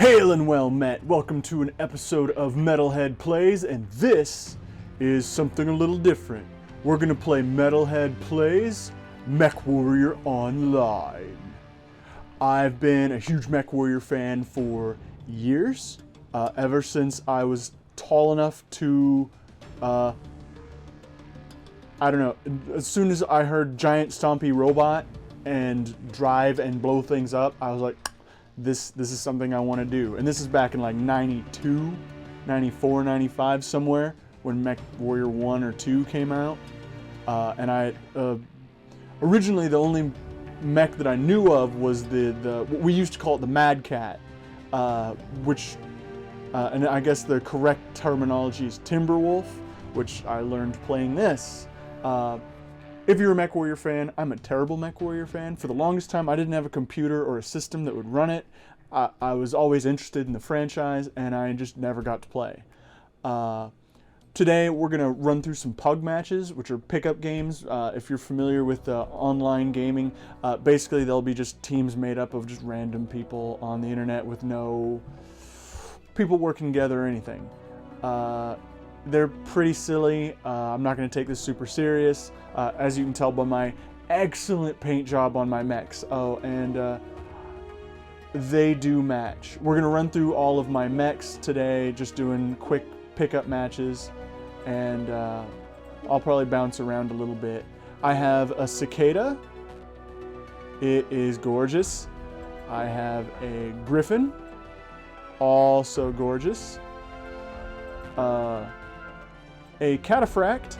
Hail and well met. Welcome to an episode of Metalhead Plays, and this is something a little different. We're gonna play Metalhead Plays Mechwarrior Online. I've been a huge Mechwarrior fan for years, ever since I was tall enough to, I don't know, as soon as I heard giant stompy robot and drive and blow things up, I was like, this is something I want to do. And this is back in like 92, 94, 95, somewhere, when Mechwarrior 1 or 2 came out. And I, originally the only mech that I knew of was what we used to call it the Mad Cat, which, and I guess the correct terminology is Timberwolf, which I learned playing this. If you're a Mechwarrior fan, I'm a terrible Mechwarrior fan. For the longest time, I didn't have a computer or a system that would run it. I was always interested in the franchise, and I just never got to play. Today, we're going to run through some pug matches, which are pickup games. If you're familiar with online gaming, basically they'll be just teams made up of just random people on the internet with no people working together or anything. They're pretty silly. I'm not going to take this super serious, as you can tell by my excellent paint job on my mechs. Oh, and they do match. We're going to run through all of my mechs today, just doing quick pickup matches, and I'll probably bounce around a little bit. I have a cicada. It is gorgeous. I have a griffin, also gorgeous. A cataphract,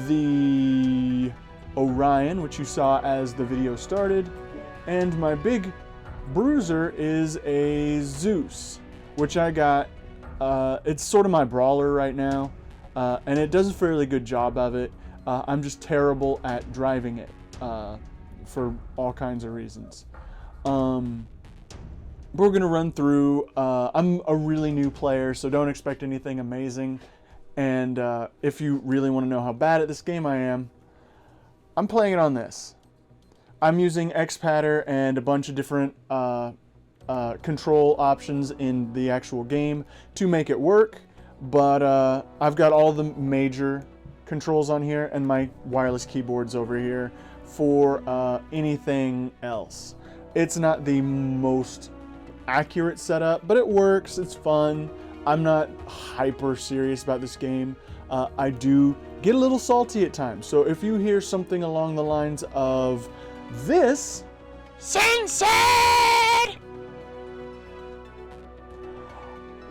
the Orion, which you saw as the video started, and my big bruiser is a Zeus, which I got, it's sort of my brawler right now, and it does a fairly good job of it. I'm just terrible at driving it, for all kinds of reasons. We're gonna run through, I'm a really new player, so don't expect anything amazing. And if you really want to know how bad at this game I am, I'm playing it on this. I'm using X-Patter and a bunch of different control options in the actual game to make it work, but I've got all the major controls on here and my wireless keyboards over here for anything else. It's not the most accurate setup, but it works, it's fun. I'm not hyper serious about this game. I do get a little salty at times, so if you hear something along the lines of this, censored,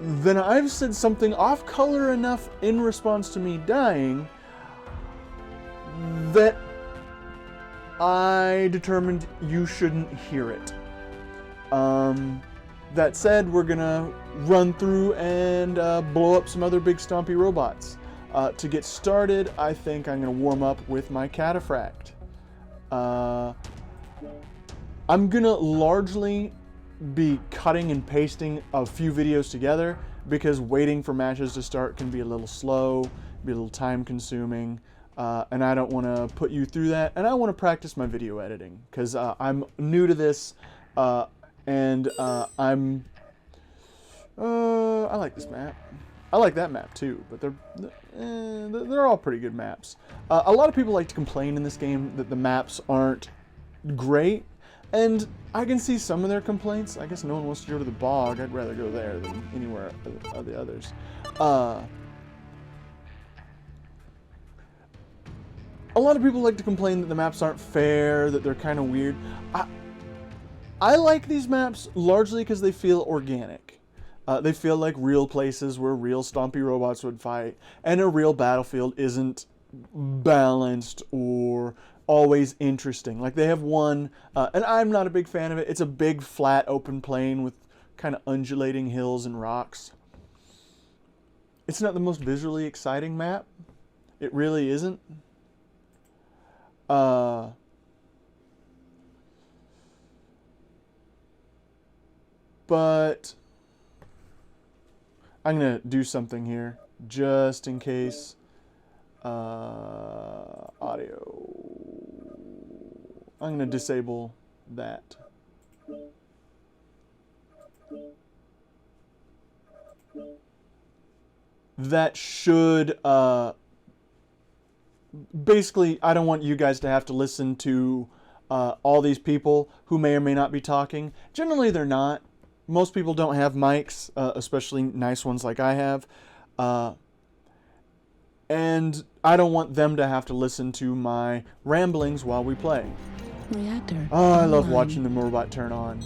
then I've said something off color enough in response to me dying that I determined you shouldn't hear it. That said, we're gonna run through and blow up some other big stompy robots. To get started, I think I'm gonna warm up with my cataphract. I'm gonna largely be cutting and pasting a few videos together because waiting for matches to start can be a little slow, be a little time consuming, and I don't wanna put you through that, and I wanna practice my video editing because I'm new to this. And I like this map. I like that map too, but they're all pretty good maps. A lot of people like to complain in this game that the maps aren't great, and I can see some of their complaints. I guess no one wants to go to the bog. I'd rather go there than anywhere of the others. A lot of people like to complain that the maps aren't fair, that they're kind of weird. I like these maps largely because they feel organic. They feel like real places where real stompy robots would fight, and a real battlefield isn't balanced or always interesting. Like they have one, and I'm not a big fan of it. It's a big flat open plain with kind of undulating hills and rocks. It's not the most visually exciting map. It really isn't. But I'm gonna do something here just in case. Audio. I'm gonna disable that. that should basically, I don't want you guys to have to listen to all these people who may or may not be talking. Generally, they're not. Most people don't have mics, especially nice ones like I have. And I don't want them to have to listen to my ramblings while we play. Reactor. Oh, I love online. watching the robot turn on.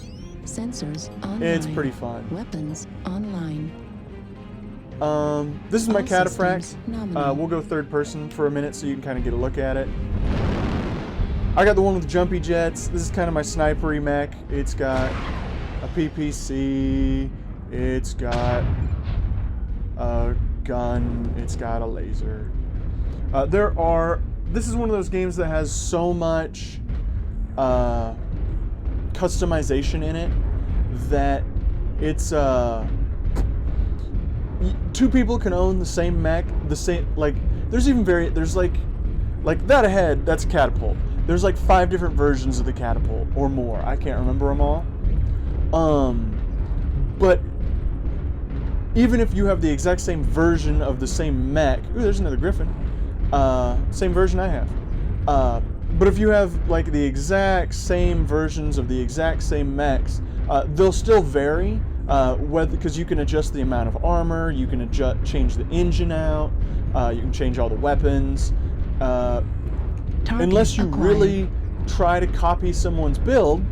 Sensors online. It's pretty fun. Weapons online. This is my All cataphract. systems nominal. We'll go third person for a minute so you can kind of get a look at it. I got the one with jumpy jets. This is kind of my snipery mech. It's got a PPC. It's got a gun. It's got a laser. This is one of those games that has so much customization in it that it's two people can own the same mech, there's like that ahead, that's a catapult. There's like 5 different versions of the catapult or more. I can't remember them all. But even if you have the exact same version of the same mech, ooh, there's another Griffin. Same version I have. But if you have like the exact same versions of the exact same mechs, they'll still vary. Because you can adjust the amount of armor, you can change the engine out, you can change all the weapons. Unless you really try to copy someone's build,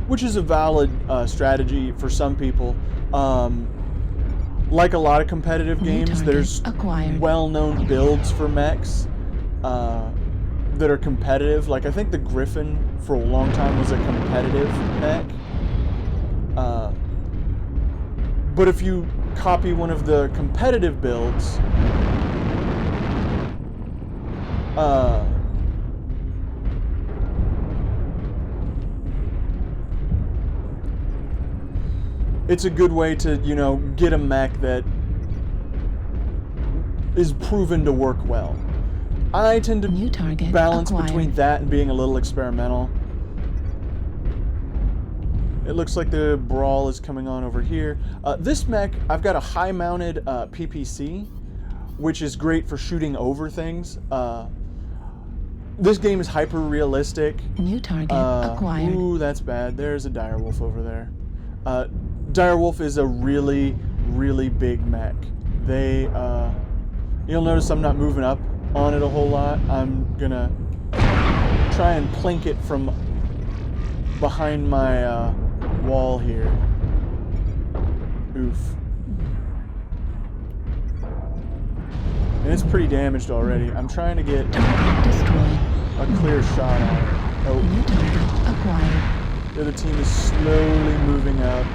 which is a valid strategy for some people. Like a lot of competitive games, there's well-known builds for mechs that are competitive. Like I think the Griffin for a long time was a competitive mech. But if you copy one of the competitive builds, it's a good way to, get a mech that is proven to work well. I tend to balance between that and being a little experimental. It looks like the brawl is coming on over here. This mech, I've got a high-mounted PPC, which is great for shooting over things. This game is hyper-realistic. New target acquired. Ooh, that's bad. There's a direwolf over there. Direwolf is a really, really big mech. You'll notice I'm not moving up on it a whole lot. I'm gonna try and plink it from behind my wall here. Oof. And it's pretty damaged already. I'm trying to get a clear shot on it. Oh. New target acquired. The other team is slowly moving up.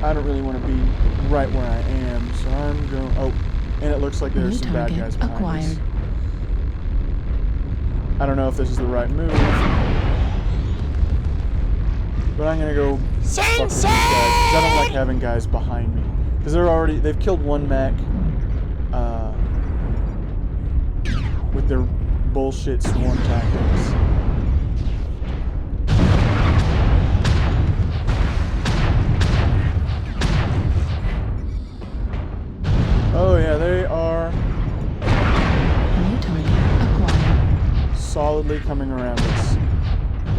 I don't really want to be right where I am, so I'm going... Oh, and it looks like there's some bad guys behind us. I don't know if this is the right move, but I'm gonna go fuck with these guys, because I don't like having guys behind me. Because they've killed one mech with their bullshit swarm tactics. Oh yeah, they are solidly coming around us.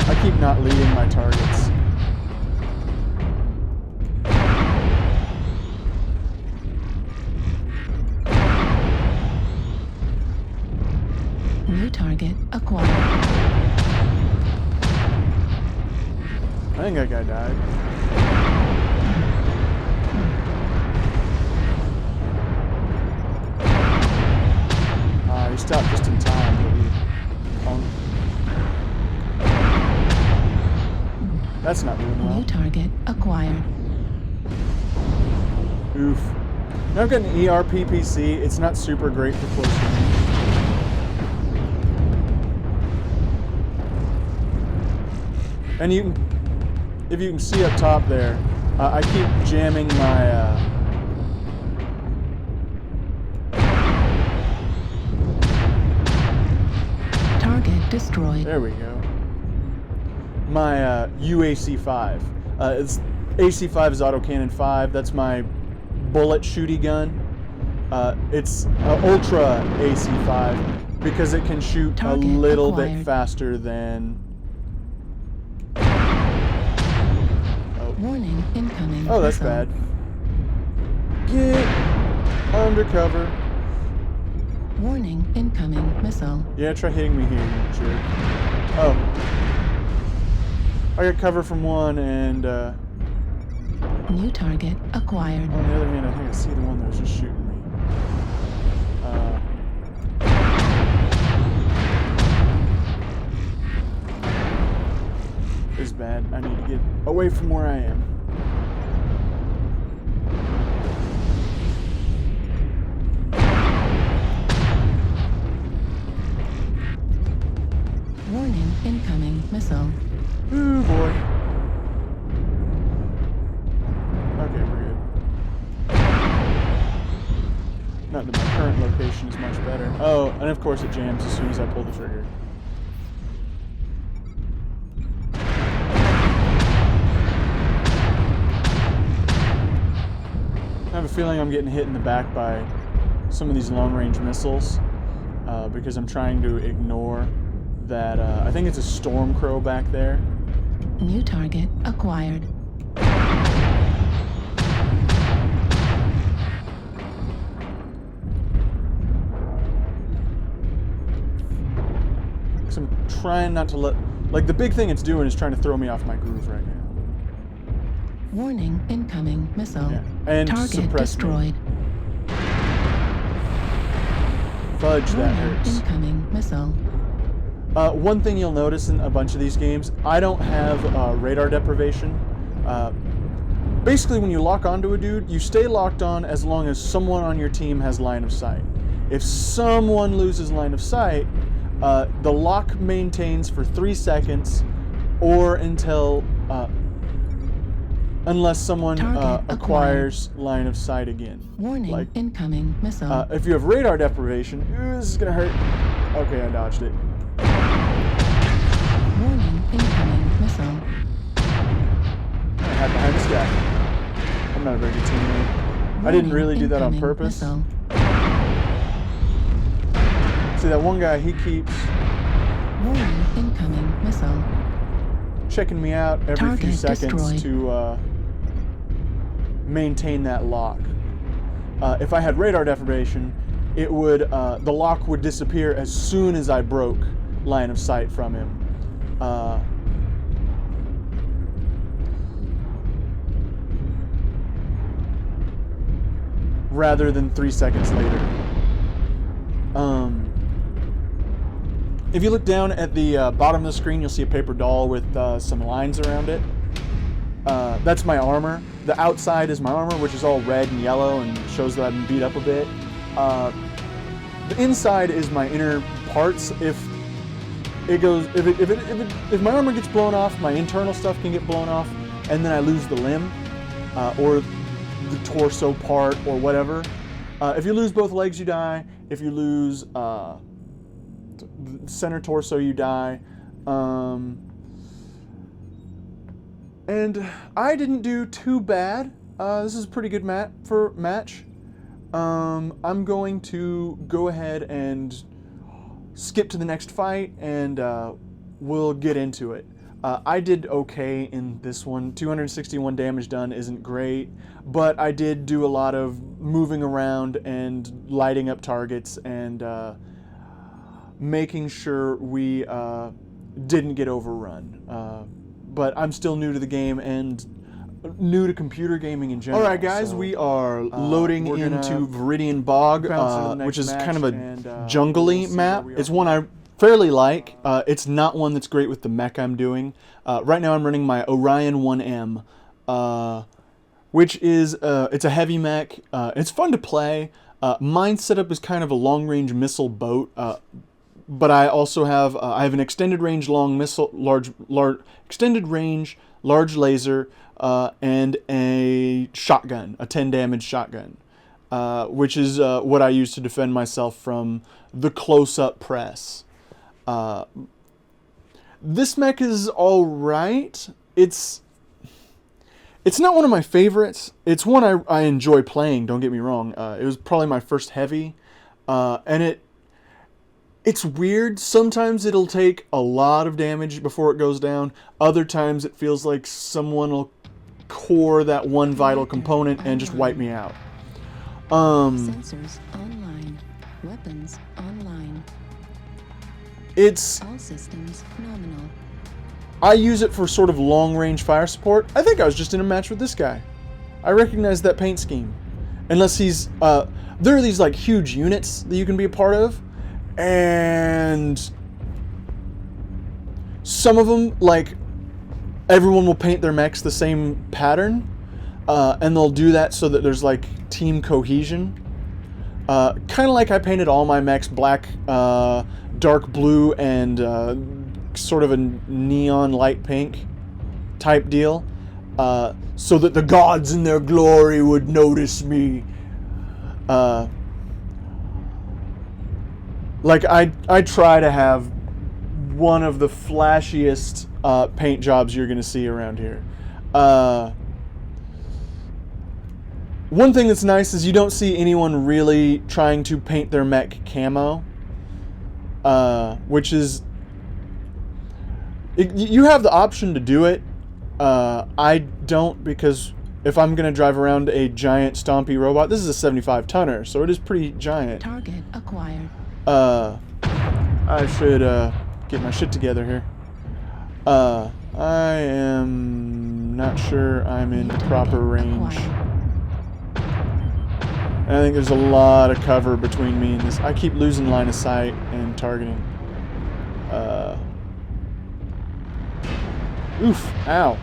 I keep not leading my targets. New target acquired. I think that guy died. He stopped just in time, but that's not doing well. New target acquired. Oof. Now I've got an ERPPC. It's not super great for close range. And if you can see up top there, I keep jamming my destroyed. There we go. My UAC-5. It's AC-5 is autocannon 5. That's my bullet shooty gun. It's Ultra AC5 because it can shoot Target a little bit acquired. faster than... Warning, incoming Oh, that's missile. bad. Get undercover. Warning, incoming missile. Yeah, try hitting me here, you jerk. Oh. I got cover from one, and New target acquired. on the other hand, I think I see the one that was just shooting me. This is bad. I need to get away from where I am. Warning, incoming missile. Ooh, boy. Okay, we're good. Not that my current location is much better. Oh, and of course it jams as soon as I pull the trigger. I have a feeling I'm getting hit in the back by some of these long-range missiles because I'm trying to ignore that. I think it's a storm crow back there. New target acquired. So I'm trying not to let... Like, the big thing it's doing is trying to throw me off my groove right now. Warning, incoming missile. Yeah. And Target suppress me. destroyed. Fudge, that Warning, hurts. incoming missile. One thing you'll notice in a bunch of these games, I don't have radar deprivation. Basically, when you lock onto a dude, you stay locked on as long as someone on your team has line of sight. If someone loses line of sight, the lock maintains for 3 seconds or until... unless someone Target acquires line of sight again. Warning, Like, incoming missile. if you have radar deprivation, ooh, this is gonna hurt. Okay, I dodged it. Warning, incoming missile. I hide behind this guy. I'm not a very good teammate. I didn't really do that on Incoming purpose. missile. See, that one guy, he keeps Warning, incoming missile. checking me out every few Target seconds destroyed. to maintain that lock. If I had radar deprivation, it would the lock would disappear as soon as I broke line of sight from him. Rather than 3 seconds later. If you look down at the bottom of the screen, you'll see a paper doll with some lines around it. That's my armor. The outside is my armor, which is all red and yellow and shows that I've been beat up a bit. The inside is my inner parts. If my armor gets blown off, my internal stuff can get blown off, and then I lose the limb or the torso part or whatever. If you lose both legs, you die. If you lose the center torso, you die. And I didn't do too bad. This is a pretty good match. I'm going to go ahead and skip to the next fight, and we'll get into it. I did okay in this one. 261 damage done isn't great, but I did do a lot of moving around and lighting up targets and making sure we didn't get overrun. But I'm still new to the game and new to computer gaming in general. All right, guys, so, we are loading into Viridian Bog, which is kind of a jungly map. It's one I fairly like. It's not one that's great with the mech I'm doing. Right now I'm running my Orion 1M, which is it's a heavy mech. It's fun to play. Mine setup is kind of a long-range missile boat. But I also have I have an extended range long missile, extended range large laser, and a shotgun, a 10 damage shotgun, which is what I use to defend myself from the close-up press. This mech is all right. It's It's not one of my favorites. It's one I enjoy playing, don't get me wrong. It was probably my first heavy. And it's weird. Sometimes it'll take a lot of damage before it goes down. Other times it feels like someone will core that one vital component and just wipe me out. Sensors online. Weapons online. It's... All systems nominal. I use it for sort of long-range fire support. I think I was just in a match with this guy. I recognize that paint scheme. Unless he's... there are these, like, huge units that you can be a part of. And... some of them, like... everyone will paint their mechs the same pattern. And they'll do that so that there's, like, team cohesion. Kind of like I painted all my mechs black, dark blue, and... sort of a neon light pink type deal, so that the gods in their glory would notice me. Like I try to have one of the flashiest paint jobs you're gonna see around here. One thing that's nice is you don't see anyone really trying to paint their mech camo, which is... you have the option to do it. I don't, because if I'm going to drive around a giant stompy robot, this is a 75 tonner, so it is pretty giant. Target acquired. I should get my shit together here. I am not sure I'm in proper range. And I think there's a lot of cover between me and this. I keep losing line of sight and targeting. Oof, ow.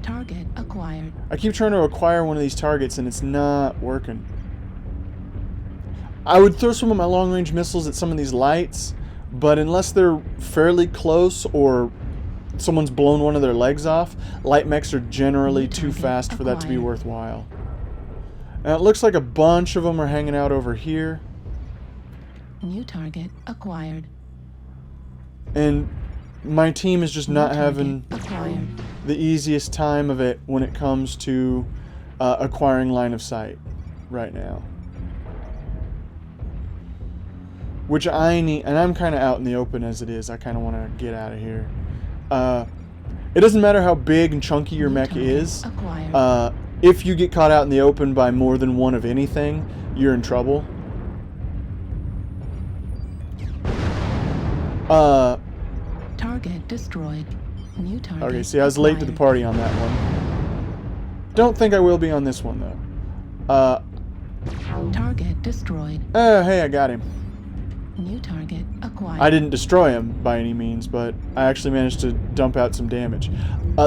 Target acquired. I keep trying to acquire one of these targets and it's not working. I would throw some of my long-range missiles at some of these lights, but unless they're fairly close or someone's blown one of their legs off, light mechs are generally too fast for that to be worthwhile. And it looks like a bunch of them are hanging out over here. New target acquired. And my team is just not having acquired. the easiest time of it when it comes to acquiring line of sight right now. Which I need, and I'm kind of out in the open as it is. I kind of want to get out of here. It doesn't matter how big and chunky your mech is. If you get caught out in the open by more than one of anything, you're in trouble. Target destroyed. New target. Okay, see, I was late to the party on that one. Don't think I will be on this one, though. Target destroyed. Hey, I got him. New target acquired. I didn't destroy him by any means, but I actually managed to dump out some damage.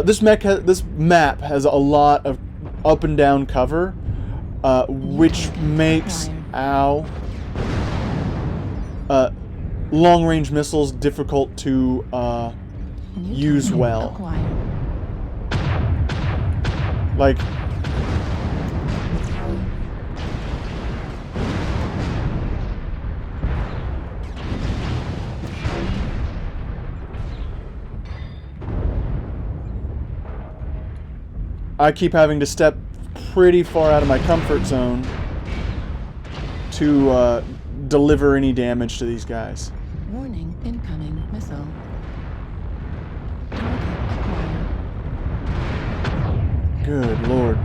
This map has a lot of up and down cover, which makes long-range missiles difficult to use well. Like, I keep having to step pretty far out of my comfort zone to deliver any damage to these guys. Warning, incoming missile. Target acquired. Good lord.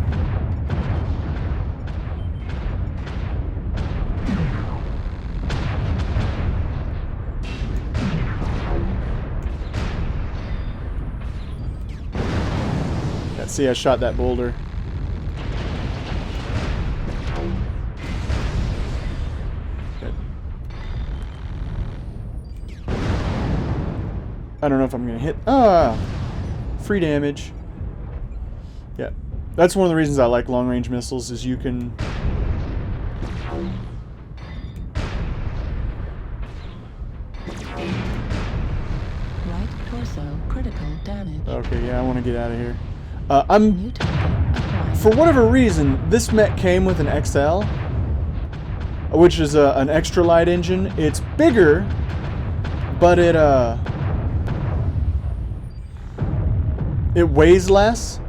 Yeah, see, I shot that boulder. I don't know if I'm going to hit... free damage. Yeah. That's one of the reasons I like long-range missiles, is you can... Right torso, critical damage. Okay, yeah, I want to get out of here. New target acquired. For whatever reason, this mech came with an XL, which is an extra light engine. It's bigger, but it weighs less,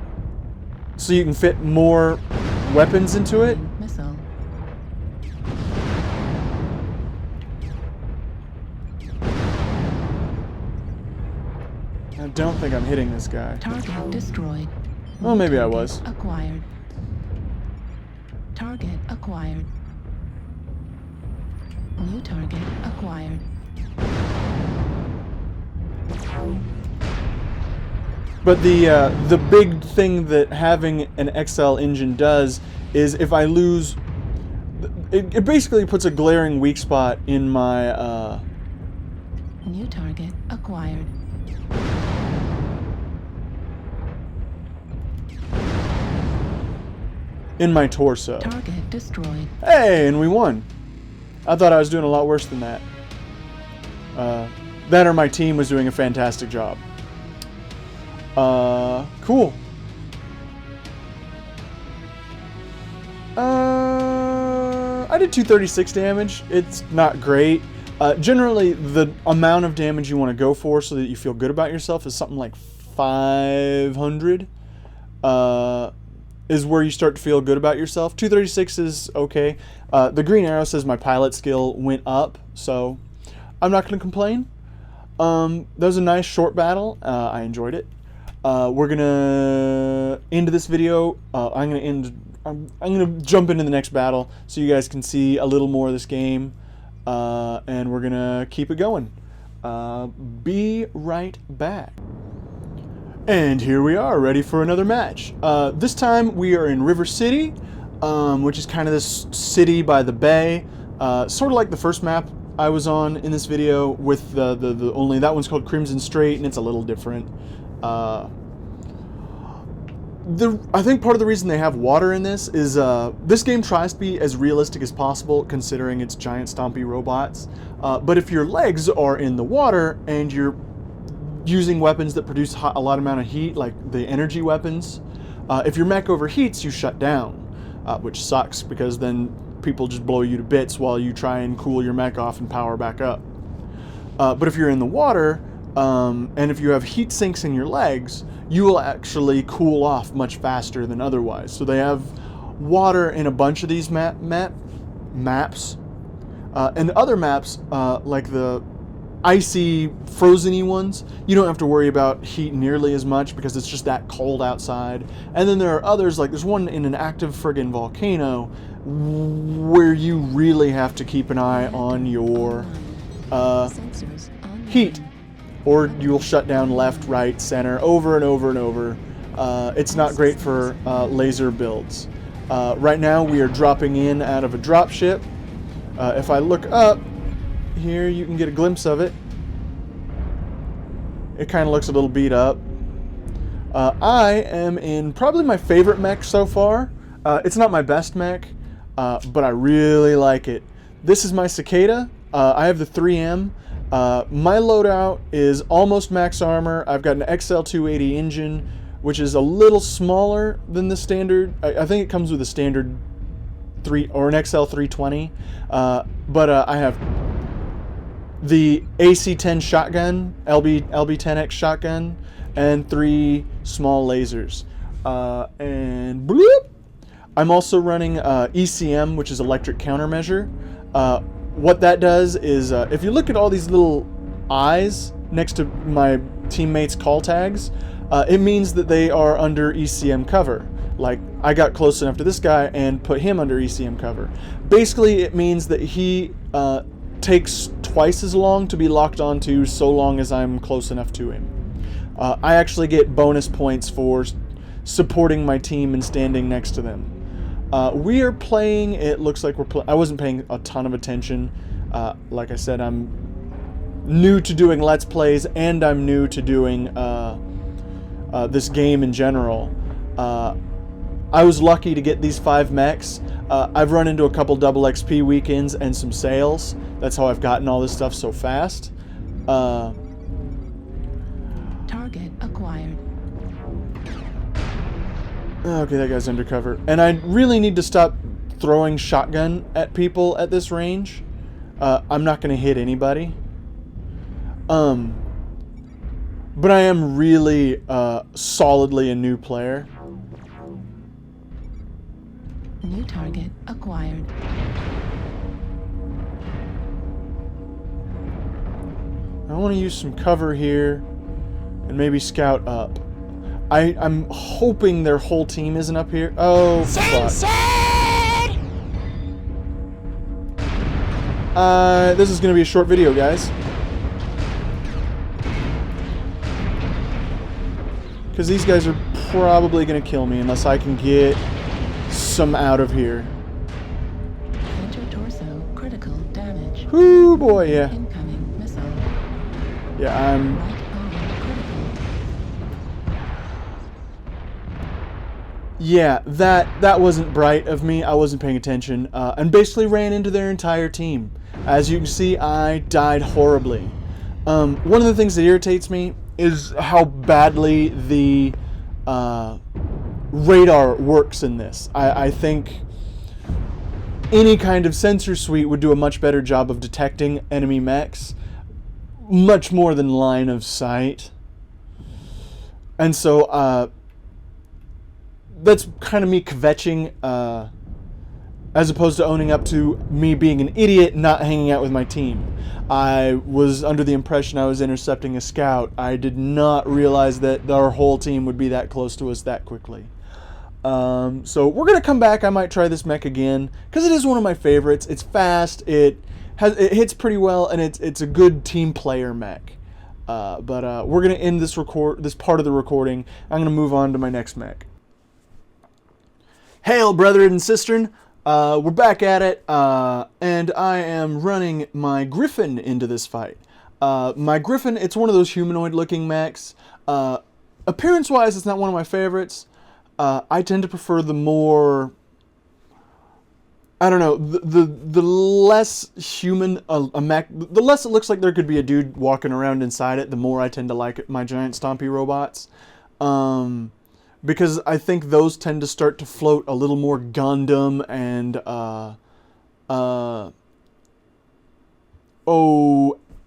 so you can fit more weapons into it. Missile. I don't think I'm hitting this guy. Target destroyed. Well, maybe I Target was. Acquired. Target acquired. New target acquired. But the big thing that having an XL engine does is if I lose, it basically puts a glaring weak spot in my New target acquired. in my torso. Target destroyed. Hey, and we won. I thought I was doing a lot worse than that. That or my team was doing a fantastic job. Cool. I did 236 damage. It's not great. Generally, the amount of damage you want to go for so that you feel good about yourself is something like 500. Is where you start to feel good about yourself. 236 is okay. The green arrow says my pilot skill went up, so I'm not going to complain. That was a nice short battle. I enjoyed it. We're gonna end this video. I'm gonna jump into the next battle so you guys can see a little more of this game, and we're gonna keep it going. Be right back. And here we are, ready for another match. This time we are in River City, which is kind of this city by the bay, sort of like the first map I was on in this video, with the only that one's called Crimson Strait, and it's a little different. I think part of the reason they have water in this is this game tries to be as realistic as possible, considering it's giant stompy robots. But if your legs are in the water and you're using weapons that produce a lot amount of heat, like the energy weapons, if your mech overheats, you shut down, which sucks because then people just blow you to bits while you try and cool your mech off and power back up. But if you're in the water, and if you have heat sinks in your legs, you will actually cool off much faster than otherwise. So they have water in a bunch of these maps. And other maps, like the icy, frozen-y ones, you don't have to worry about heat nearly as much because it's just that cold outside. And then there are others, like there's one in an active friggin' volcano where you really have to keep an eye on your heat, or you'll shut down left, right, center, over and over and over. It's not great for laser builds. Right now we are dropping in out of a dropship. If I look up, here you can get a glimpse of it. It kind of looks a little beat up. I am in probably my favorite mech so far. It's not my best mech, but I really like it. This is my Cicada. I have the 3M. My loadout is almost max armor. I've got an XL 280 engine, which is a little smaller than the standard. I think it comes with a standard an XL 320. But I have the AC-10 shotgun, LB-10X shotgun, and 3 small lasers. And bloop! I'm also running ECM, which is electric countermeasure. What that does is, if you look at all these little eyes next to my teammates' call tags, it means that they are under ECM cover. Like, I got close enough to this guy and put him under ECM cover. Basically, it means that he takes twice as long to be locked onto so long as I'm close enough to him. I actually get bonus points for supporting my team and standing next to them. We are playing, it looks like I wasn't paying a ton of attention. Like I said, I'm new to doing Let's Plays, and I'm new to doing this game in general. I was lucky to get these 5 mechs. I've run into a couple double XP weekends and some sales. That's how I've gotten all this stuff so fast. Target acquired. Okay, that guy's undercover. And I really need to stop throwing shotgun at people at this range. I'm not going to hit anybody. But I am really solidly a new player. New target acquired. I want to use some cover here and maybe scout up. I'm hoping their whole team isn't up here. Oh, fuck. This is going to be a short video, guys. Because these guys are probably going to kill me unless I can get some out of here. Center torso critical damage. Whoo, boy, yeah. Incoming missile. Yeah, I'm... Right arm critical. Yeah, that wasn't bright of me. I wasn't paying attention. And basically ran into their entire team. As you can see, I died horribly. One of the things that irritates me is how badly the radar works in this. I think any kind of sensor suite would do a much better job of detecting enemy mechs, much more than line of sight. And so that's kind of me kvetching, as opposed to owning up to me being an idiot not hanging out with my team. I was under the impression I was intercepting a scout. I did not realize that our whole team would be that close to us that quickly. So we're going to come back. I might try this mech again because it is one of my favorites. It's fast. It hits pretty well, and it's a good team player mech. But we're going to end this part of the recording. I'm going to move on to my next mech. Hail, brethren and sistren. We're back at it, and I am running my Griffin into this fight. My Griffin, it's one of those humanoid-looking mechs. Appearance-wise, it's not one of my favorites. I tend to prefer the more, I don't know, the less human a mech, the less it looks like there could be a dude walking around inside it, the more I tend to like my giant stompy robots. Because I think those tend to start to float a little more Gundam and,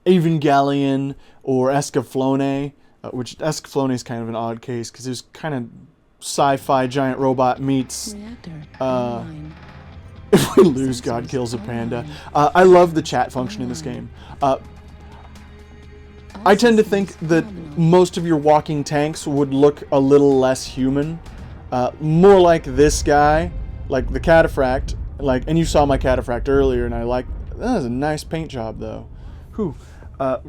Evangelion or Escaflowne, which Escaflowne is kind of an odd case because there's kind of sci-fi giant robot meets, Reactor online. if we lose, God kills a panda. I love the chat function in this game. I tend to think that most of your walking tanks would look a little less human, more like this guy, like the Cataphract, and you saw my Cataphract earlier, and that was a nice paint job though,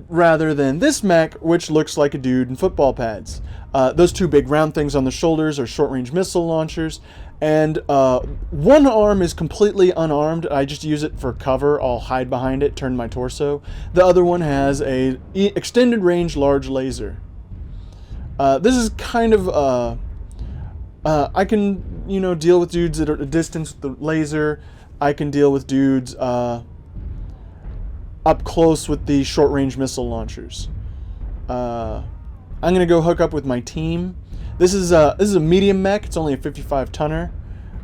rather than this mech, which looks like a dude in football pads. Those two big round things on the shoulders are short-range missile launchers, and one arm is completely unarmed. I just use it for cover. I'll hide behind it, turn my torso. The other one has a extended range large laser. This is kind of, I can, deal with dudes at a distance with the laser. I can deal with dudes up close with the short-range missile launchers. I'm gonna go hook up with my team. This is a medium mech. It's only a 55 tonner.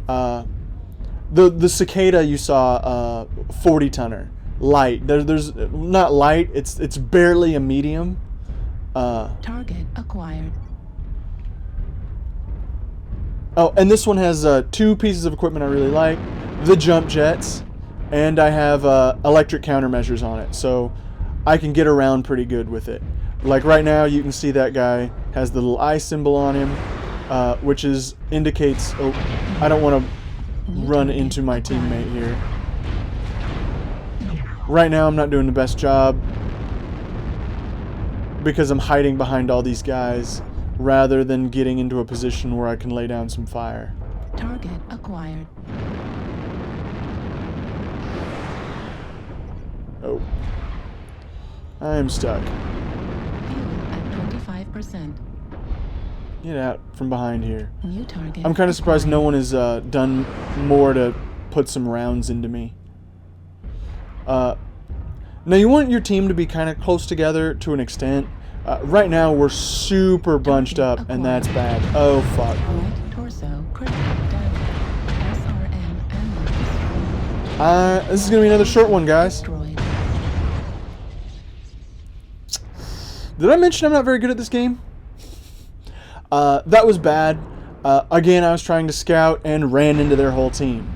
The Cicada you saw, 40 tonner, light. There's not light. It's barely a medium. Target acquired. Oh, and this one has two pieces of equipment I really like: the jump jets, and I have electric countermeasures on it, so I can get around pretty good with it. Like right now, you can see that guy has the little eye symbol on him, which indicates. Oh, I don't want to run into my teammate here. Right now, I'm not doing the best job because I'm hiding behind all these guys rather than getting into a position where I can lay down some fire. Target acquired. Oh, I am stuck. Fuel at 25%. Get out from behind here. New target. I'm kind of surprised acquired. no one has done more to put some rounds into me. Now you want your team to be kind of close together to an extent. Right now we're super bunched up, and that's bad. Oh fuck. Right torso critical damage. SRM ammo This is gonna be another short one, guys. destroyed. Did I mention I'm not very good at this game? That was bad. Again, I was trying to scout and ran into their whole team.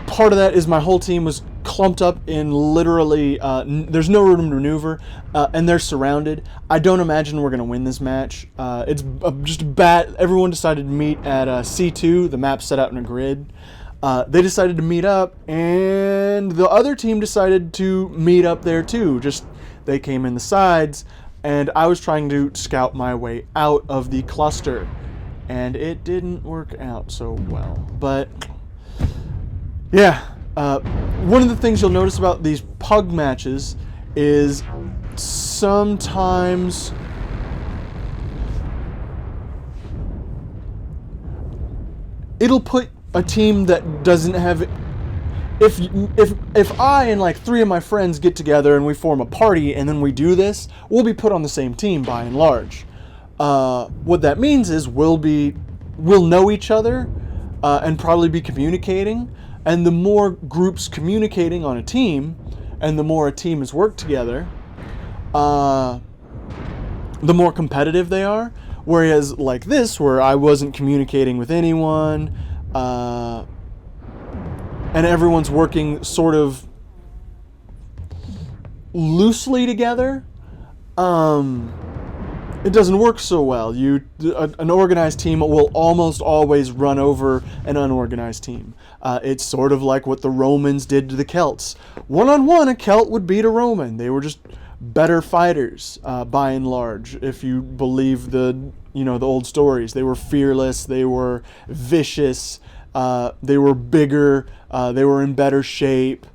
Part of that is my whole team was clumped up in literally, there's no room to maneuver, and they're surrounded. I don't imagine we're going to win this match. It's just bad. Everyone decided to meet at C2, the map set out in a grid. They decided to meet up, and the other team decided to meet up there too. Just, they came in the sides, and I was trying to scout my way out of the cluster, and it didn't work out so well. But yeah, one of the things you'll notice about these pug matches is sometimes it'll put a team that doesn't have, if I and like 3 of my friends get together and we form a party and then we do this, we'll be put on the same team by and large. What that means is we'll know each other and probably be communicating. And the more groups communicating on a team, and the more a team has worked together, the more competitive they are. Whereas like this, where I wasn't communicating with anyone, and everyone's working sort of loosely together, it doesn't work so well. An organized team will almost always run over an unorganized team. It's sort of like what the Romans did to the Celts. One-on-one, a Celt would beat a Roman. They were just better fighters, by and large, if you believe the old stories. They were fearless, they were vicious, they were bigger, they were in better shape.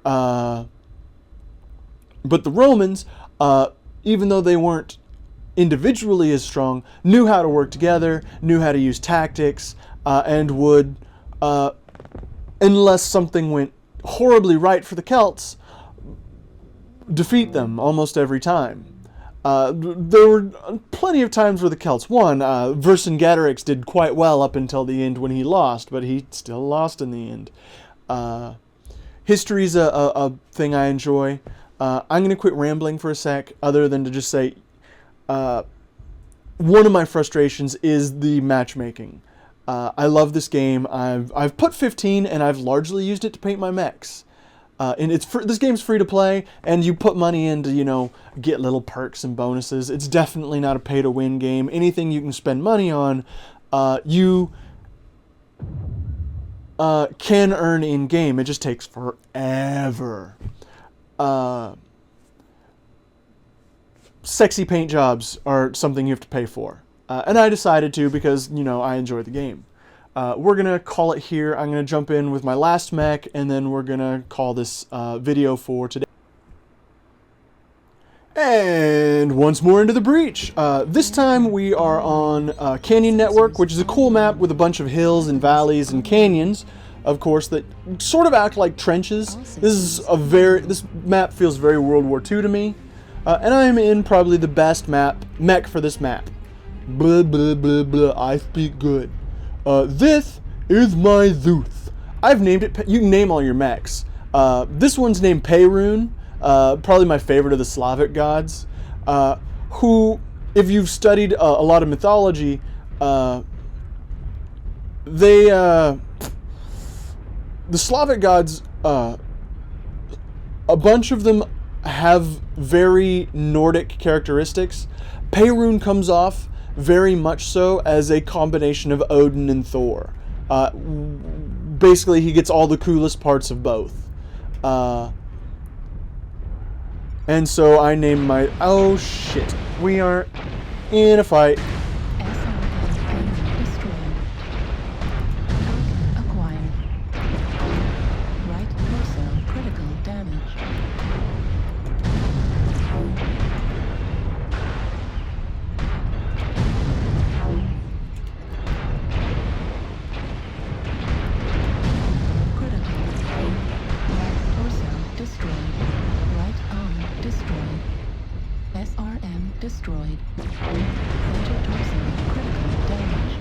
But the Romans, even though they weren't individually as strong, knew how to work together, knew how to use tactics, and would, unless something went horribly right for the Celts, defeat them almost every time. There were plenty of times where the Celts won. Vercingetorix did quite well up until the end when he lost, but he still lost in the end. History's a thing I enjoy. I'm going to quit rambling for a sec, other than to just say, one of my frustrations is the matchmaking. I love this game. I've put 15, and I've largely used it to paint my mechs. And this game's free to play, and you put money in to, get little perks and bonuses. It's definitely not a pay-to-win game. Anything you can spend money on, you can earn in-game. It just takes forever. Sexy paint jobs are something you have to pay for. And I decided to because, I enjoy the game. We're going to call it here. I'm going to jump in with my last mech, and then we're going to call this video for today. And once more into the breach. This time we are on Canyon Network, which is a cool map with a bunch of hills and valleys and canyons, of course, that sort of act like trenches. This map feels very World War II to me. And I am in probably the best mech for this map. Blah, blah, blah, blah, I speak good. This is my Zeus. I've named it, you can name all your mechs. This one's named Perun, probably my favorite of the Slavic gods, who, if you've studied a lot of mythology, the Slavic gods, a bunch of them have very Nordic characteristics. Perun comes off very much so as a combination of Odin and Thor. Basically, he gets all the coolest parts of both. And so I named my... Oh, shit. We are in a fight. Destroyed. Center torso, critical damage.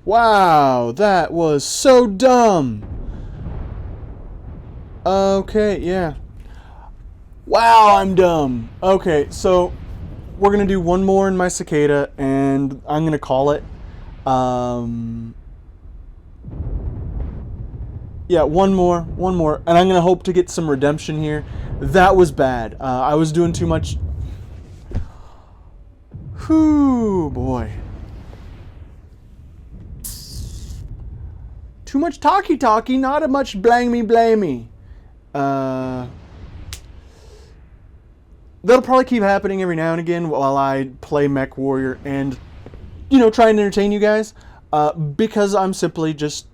Wow, that was so dumb. Okay, yeah. Wow, I'm dumb. Okay, so we're going to do one more in my cicada, and I'm going to call it. Yeah, one more, and I'm going to hope to get some redemption here. That was bad. I was doing too much. Whew, boy. Too much talky, not a much blamey. That'll probably keep happening every now and again while I play Mechwarrior and, try and entertain you guys. Because I'm simply just,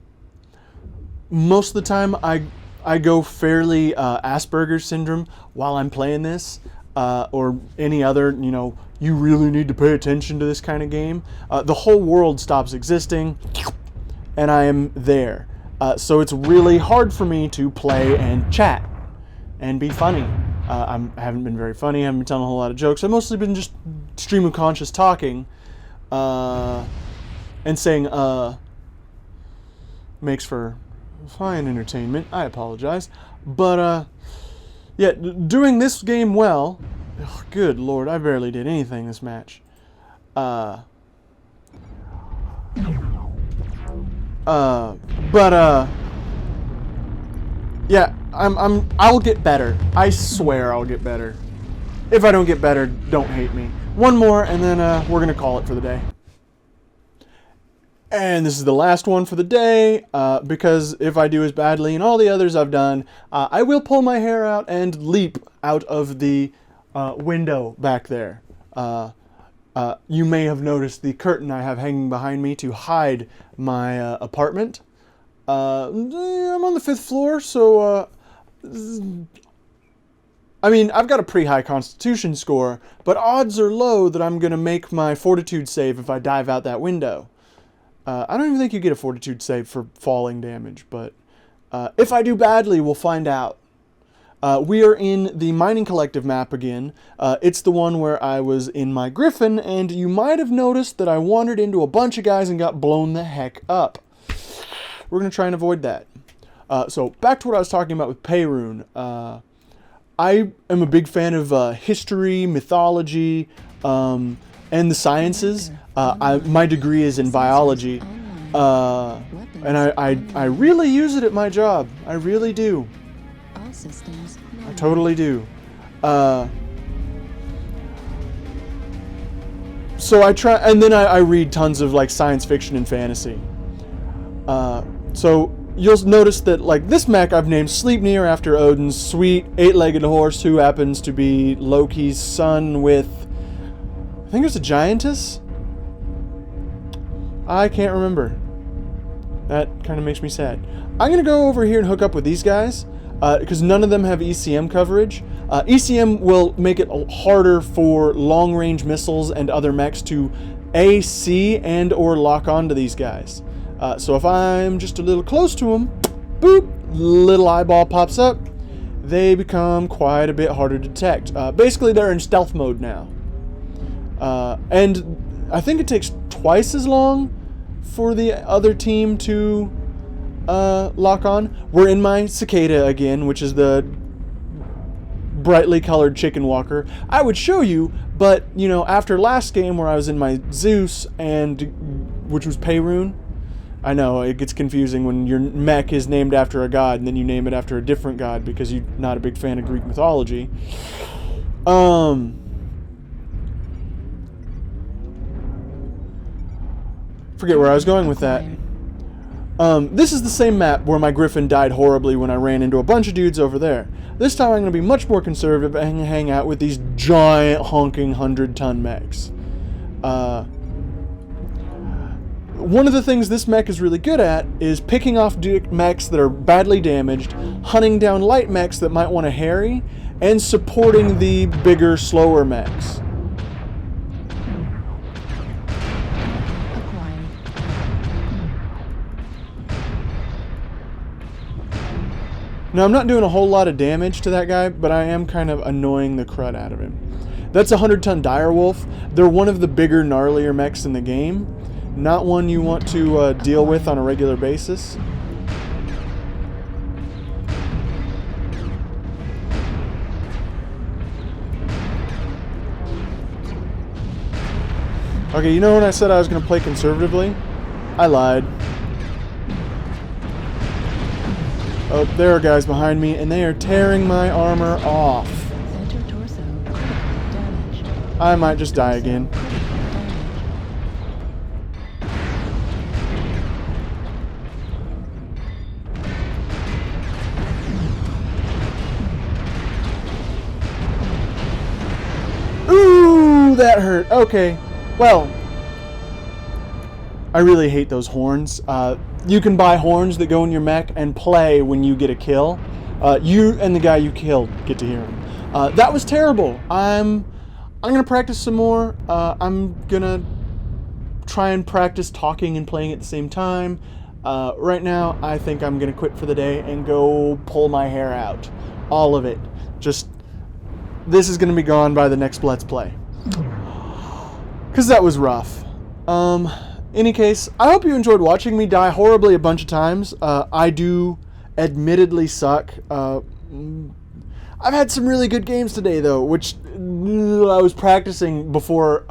most of the time I go fairly Asperger's syndrome while I'm playing this. Or any other, you really need to pay attention to this kind of game. The whole world stops existing, and I am there. So it's really hard for me to play and chat and be funny. I haven't been very funny. I haven't been telling a whole lot of jokes. I've mostly been just stream of conscious talking and saying makes for fine entertainment. I apologize. But yeah, doing this game well. Oh, good Lord, I barely did anything this match. Yeah, I'll get better. I swear I'll get better. If I don't get better, don't hate me. One more, and then we're gonna call it for the day. And this is the last one for the day, because if I do as badly in all the others I've done, I will pull my hair out and leap out of the window back there. You may have noticed the curtain I have hanging behind me to hide my apartment. I'm on the 5th floor, so I mean, I've got a pretty high constitution score, but odds are low that I'm going to make my fortitude save if I dive out that window. I don't even think you get a fortitude save for falling damage, but if I do badly, we'll find out. We are in the Mining Collective map again. It's the one where I was in my Griffin, and you might have noticed that I wandered into a bunch of guys and got blown the heck up. We're going to try and avoid that. So back to what I was talking about with Peyrune. I am a big fan of history, mythology, and the sciences. My degree is in biology, and I really use it at my job. I really do. I totally do. So I try, and then I read tons of like science fiction and fantasy. So you'll notice that like this mech I've named Sleipnir after Odin's sweet 8-legged horse, who happens to be Loki's son with, I think it's a giantess? I can't remember. That kind of makes me sad. I'm going to go over here and hook up with these guys, because none of them have ECM coverage. ECM will make it harder for long-range missiles and other mechs to see and or lock onto these guys. So if I'm just a little close to them, boop, little eyeball pops up. They become quite a bit harder to detect. Basically, they're in stealth mode now. And I think it takes twice as long for the other team to lock on. We're in my cicada again, which is the brightly colored chicken walker. I would show you, but after last game where I was in my Zeus, which was Peyrune. I know, it gets confusing when your mech is named after a god and then you name it after a different god because you're not a big fan of Greek mythology. Forget where I was going with that. This is the same map where my Griffin died horribly when I ran into a bunch of dudes over there. This time I'm going to be much more conservative and hang out with these giant honking 100-ton mechs. One of the things this mech is really good at is picking off mechs that are badly damaged, hunting down light mechs that might want to harry, and supporting the bigger, slower mechs. Now, I'm not doing a whole lot of damage to that guy, but I am kind of annoying the crud out of him. That's a 100-ton direwolf. They're one of the bigger, gnarlier mechs in the game. Not one you want to deal with on a regular basis. Okay, you know when I said I was going to play conservatively? I lied. Oh, there are guys behind me, and they are tearing my armor off. Center torso critical damage. I might just die again. Critical damage. Ooh, that hurt. Okay, well, I really hate those horns. You can buy horns that go in your mech and play when you get a kill. You and the guy you killed get to hear them. That was terrible. I'm gonna practice some more. I'm gonna try and practice talking and playing at the same time. Right now, I think I'm gonna quit for the day and go pull my hair out, all of it. Just this is gonna be gone by the next Let's Play. Cause that was rough. Any case, I hope you enjoyed watching me die horribly a bunch of times. I do admittedly suck. I've had some really good games today, though, which I was practicing before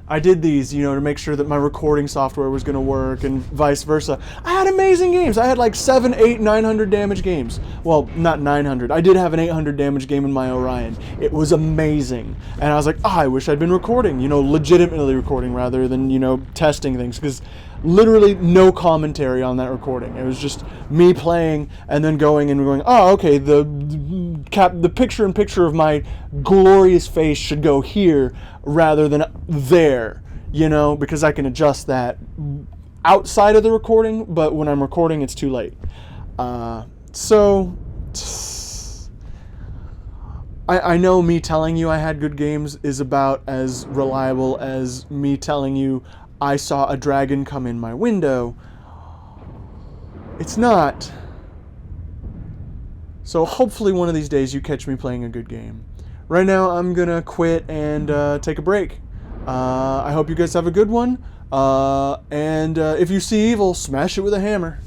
I did these, you know, to make sure that my recording software was going to work and vice versa. I had amazing games. I had like 700, 800, 900 damage games. Well, not 900. I did have an 800 damage game in my Orion. It was amazing. And I was like, oh, I wish I'd been recording, you know, legitimately recording rather than, you know, testing things. Because literally no commentary on that recording. It was just me playing and then going and going, oh, okay, the picture-in-picture of my glorious face should go here rather than there, you know, because I can adjust that outside of the recording, but when I'm recording, it's too late. So I know me telling you I had good games is about as reliable as me telling you I saw a dragon come in my window. It's not. So hopefully one of these days you catch me playing a good game. Right now I'm gonna quit and take a break. I hope you guys have a good one. And if you see evil, smash it with a hammer.